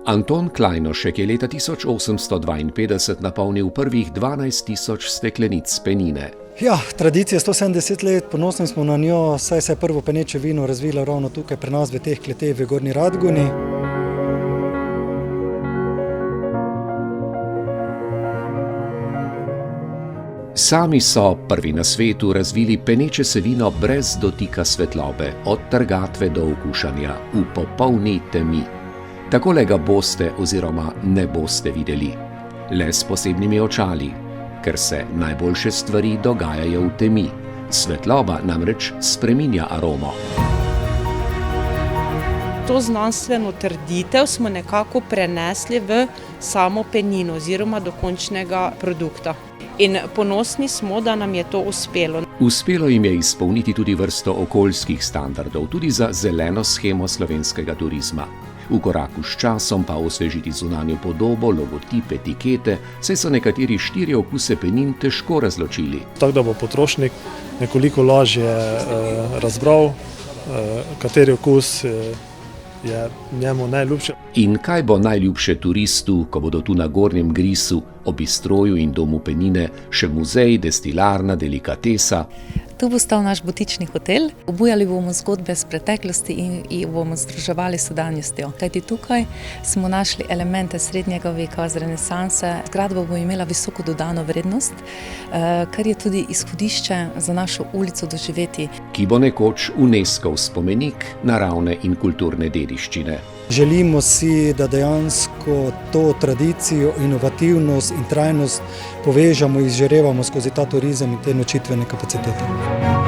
Anton Klajnošek je leta 1852 napolnil prvih 12.000 steklenic penine. Ja, tradicija 170 let, ponosni smo na njo, saj se je prvo peneče vino razvilo ravno tukaj pri nas v teh kleteh v Gornji Radgoni. Sami so prvi na svetu razvili peneče se vino brez dotika svetlobe, od trgatve do okušanja, v popolni temi. Takole ga boste oziroma ne boste videli, le s posebnimi očali, ker se najboljše stvari dogajajo v temi. Svetloba namreč spreminja aromo. To znanstveno trditev smo nekako prenesli v samo penino oziroma do končnega produkta. In ponosni smo, da nam je to uspelo. Uspelo jim je izpolniti tudi vrsto okoljskih standardov, tudi za zeleno shemo slovenskega turizma. V koraku s časom pa osvežiti zunanjo podobo, logotip, etikete, saj so nekateri 4 okuse penin težko razločili. Tako da bo potrošnik nekoliko lažje razbral, kateri okus je njemu najljubši. In kaj bo najljubše turistu, ko bodo tu na Gornjem Grisu, ob Bistroju in domu penine, še muzej, destilarna, delikatesa? Tu bo stal naš butični hotel. Obujali bomo zgodbe z preteklosti in bomo združevali s sedanjostjo. Kajti tukaj smo našli elemente srednjega veka, z renesanse. Zgradba bo imela visoko dodano vrednost, kar je tudi izhodišče za našo ulico doživeti. Ki bo nekoč UNESCOV spomenik naravne in kulturne dediščine. Želimo si, da dejansko to tradicijo, inovativnost in trajnost povežemo in izžarevamo skozi ta turizem in te nočitvene kapacitete.